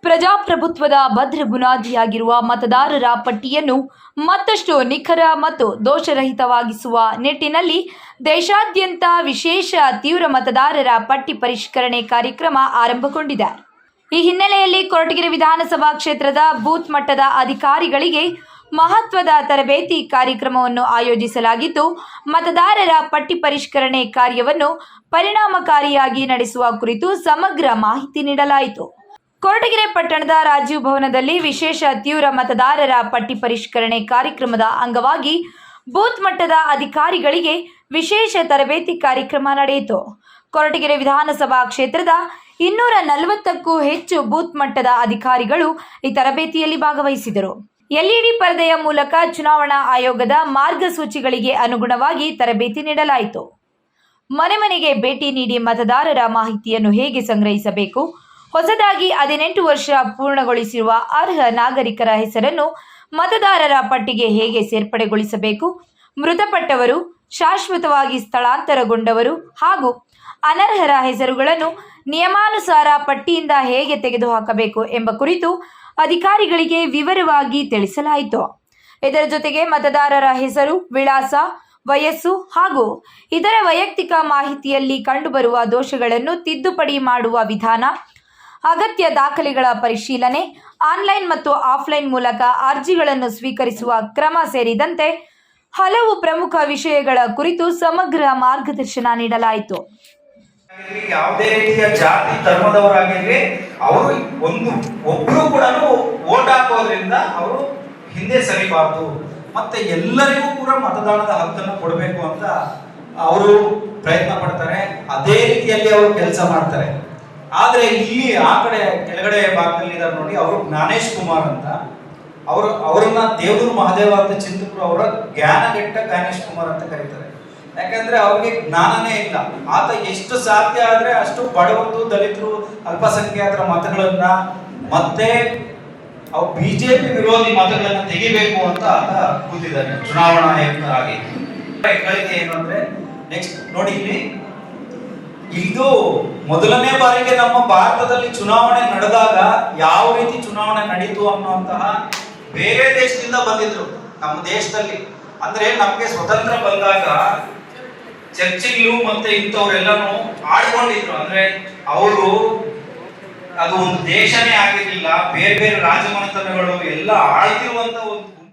ಪ್ರಜಾಪ್ರಭುತ್ವದ ಭದ್ರ ಬುನಾದಿಯಾಗಿರುವ ಮತದಾರರ ಪಟ್ಟಿಯನ್ನು ಮತ್ತಷ್ಟು ನಿಖರ ಮತ್ತು ದೋಷರಹಿತವಾಗಿಸುವ ನಿಟ್ಟಿನಲ್ಲಿ ದೇಶಾದ್ಯಂತ ವಿಶೇಷ ತೀವ್ರ ಮತದಾರರ ಪಟ್ಟಿ ಪರಿಷ್ಕರಣೆ ಕಾರ್ಯಕ್ರಮ ಆರಂಭಗೊಂಡಿದೆ. ಈ ಹಿನ್ನೆಲೆಯಲ್ಲಿ ಕೊರಟಗೆರೆ ವಿಧಾನಸಭಾ ಕ್ಷೇತ್ರದ ಬೂತ್ ಮಟ್ಟದ ಅಧಿಕಾರಿಗಳಿಗೆ ಮಹತ್ವದ ತರಬೇತಿ ಕಾರ್ಯಕ್ರಮವನ್ನು ಆಯೋಜಿಸಲಾಗಿದ್ದು, ಮತದಾರರ ಪಟ್ಟಿ ಪರಿಷ್ಕರಣೆ ಕಾರ್ಯವನ್ನು ಪರಿಣಾಮಕಾರಿಯಾಗಿ ನಡೆಸುವ ಕುರಿತು ಸಮಗ್ರ ಮಾಹಿತಿ ನೀಡಲಾಯಿತು. ಕೊರಟಗೆರೆ ಪಟ್ಟಣದ ರಾಜೀವ್ ಭವನದಲ್ಲಿ ವಿಶೇಷ ತೀವ್ರ ಮತದಾರರ ಪಟ್ಟಿ ಪರಿಷ್ಕರಣೆ ಕಾರ್ಯಕ್ರಮದ ಅಂಗವಾಗಿ ಬೂತ್ ಮಟ್ಟದ ಅಧಿಕಾರಿಗಳಿಗೆ ವಿಶೇಷ ತರಬೇತಿ ಕಾರ್ಯಕ್ರಮ ನಡೆಯಿತು. ಕೊರಟಗೆರೆ ವಿಧಾನಸಭಾ ಕ್ಷೇತ್ರದ 240ಕ್ಕೂ ಹೆಚ್ಚು ಬೂತ್ ಮಟ್ಟದ ಅಧಿಕಾರಿಗಳು ಈ ತರಬೇತಿಯಲ್ಲಿ ಭಾಗವಹಿಸಿದರು. ಎಲ್ಇಡಿ ಪರದೆಯ ಮೂಲಕ ಚುನಾವಣಾ ಆಯೋಗದ ಮಾರ್ಗಸೂಚಿಗಳಿಗೆ ಅನುಗುಣವಾಗಿ ತರಬೇತಿ ನೀಡಲಾಯಿತು. ಮನೆ ಮನೆಗೆ ಭೇಟಿ ನೀಡಿ ಮತದಾರರ ಮಾಹಿತಿಯನ್ನು ಹೇಗೆ ಸಂಗ್ರಹಿಸಬೇಕು, ಹೊಸದಾಗಿ 18 ವರ್ಷ ಪೂರ್ಣಗೊಳಿಸಿರುವ ಅರ್ಹ ನಾಗರಿಕರ ಹೆಸರನ್ನು ಮತದಾರರ ಪಟ್ಟಿಗೆ ಹೇಗೆ ಸೇರ್ಪಡೆಗೊಳಿಸಬೇಕು, ಮೃತಪಟ್ಟವರು, ಶಾಶ್ವತವಾಗಿ ಸ್ಥಳಾಂತರಗೊಂಡವರು ಹಾಗೂ ಅನರ್ಹರ ಹೆಸರುಗಳನ್ನು ನಿಯಮಾನುಸಾರ ಪಟ್ಟಿಯಿಂದ ಹೇಗೆ ತೆಗೆದುಹಾಕಬೇಕು ಎಂಬ ಕುರಿತು ಅಧಿಕಾರಿಗಳಿಗೆ ವಿವರವಾಗಿ ತಿಳಿಸಲಾಯಿತು. ಇದರ ಜೊತೆಗೆ ಮತದಾರರ ಹೆಸರು, ವಿಳಾಸ, ವಯಸ್ಸು ಹಾಗೂ ಇತರ ವೈಯಕ್ತಿಕ ಮಾಹಿತಿಯಲ್ಲಿ ಕಂಡುಬರುವ ದೋಷಗಳನ್ನು ತಿದ್ದುಪಡಿ ಮಾಡುವ ವಿಧಾನ, ಅಗತ್ಯ ದಾಖಲೆಗಳ ಪರಿಶೀಲನೆ, ಆನ್ಲೈನ್ ಮತ್ತು ಆಫ್ಲೈನ್ ಮೂಲಕ ಅರ್ಜಿಗಳನ್ನು ಸ್ವೀಕರಿಸುವ ಕ್ರಮ ಸೇರಿದಂತೆ ಹಲವು ಪ್ರಮುಖ ವಿಷಯಗಳ ಕುರಿತು ಸಮಗ್ರ ಮಾರ್ಗದರ್ಶನ ನೀಡಲಾಯಿತು. ಯಾವುದೇ ರೀತಿಯ ಜಾತಿ ಧರ್ಮದವರಾಗಿರ್ಲಿ, ಅವರು ಒಬ್ರು ಕೂಡ ವೋಟ್ ಹಾಕೋದ್ರಿಂದ ಅವರು ಹಿಂದೆ ಸರಿಬಾರ್ದು, ಮತ್ತೆ ಎಲ್ಲರಿಗೂ ಕೂಡ ಮತದಾನದ ಹಕ್ಕನ್ನು ಕೊಡಬೇಕು ಅಂತ ಅವರು ಪ್ರಯತ್ನ ಪಡ್ತಾರೆ. ಅದೇ ರೀತಿಯಲ್ಲಿ ಅವರು ಕೆಲಸ ಮಾಡ್ತಾರೆ. ಆದ್ರೆ ಇಲ್ಲಿ ಆ ಕಡೆ ಕೆಳಗಡೆ ಭಾಗದಲ್ಲಿ ಇದ್ದಾರೆ ನೋಡಿ, ಅವರು ಜ್ಞಾನೇಶ್ ಕುಮಾರ್ ಅಂತ, ಅವರನ್ನ ದೇವರು ಮಹಾದೇವ ಅಂತ ಚಿಂತಕರು ಅವರ ಜ್ಞಾನಗೆಟ್ಟ ಜ್ಞಾನೇಶ್ ಕುಮಾರ್ ಅಂತ ಕರೀತಾರೆ. ಯಾಕಂದ್ರೆ ಅವ್ರಿಗೆ ಜ್ಞಾನನೇ ಇಲ್ಲ. ಆತ ಎಷ್ಟು ಸಾಧ್ಯ ಆದ್ರೆ ಅಷ್ಟು ಬಡವರು, ದಲಿತರು, ಅಲ್ಪಸಂಖ್ಯಾತರ ಮತಗಳನ್ನ ಮತ್ತೆ ಅವು ಬಿಜೆಪಿ ವಿರೋಧಿ ಮತಗಳನ್ನ ತೆಗಿಬೇಕು ಅಂತ ಆತ ಕೂತಿದ್ದಾರೆ ಚುನಾವಣಾ ಆಯುಕ್ತರಾಗಿ. ಹೆಗ್ಗಳಿಕೆ ಏನು ಅಂದ್ರೆ, ನೆಕ್ಸ್ಟ್ ನೋಡಿ, ಇದು ಮೊದಲನೇ ಬಾರಿಗೆ ನಮ್ಮ ಭಾರತದಲ್ಲಿ ಚುನಾವಣೆ ನಡೆದಾಗ ಯಾವ ರೀತಿ ಚುನಾವಣೆ ನಡೀತು ಅನ್ನುವಂತಹ ಬೇರೆ ದೇಶದಿಂದ ಬಂದಿದ್ರು ನಮ್ಮ ದೇಶದಲ್ಲಿ. ಅಂದ್ರೆ ನಮ್ಗೆ ಸ್ವತಂತ್ರ ಬಂದಾಗ ಚರ್ಚಿಗಳು ಮತ್ತೆ ಇಂಥವ್ರೆಲ್ಲಾನು ಆಡ್ಕೊಂಡಿದ್ರು. ಅಂದ್ರೆ ಅವರು ಅದು ಒಂದು ದೇಶನೇ ಆಗಿರ್ಲಿಲ್ಲ, ಬೇರೆ ಬೇರೆ ರಾಜಮನೆತನಗಳು ಎಲ್ಲ ಆಳ್ತಿರುವಂತ ಒಂದು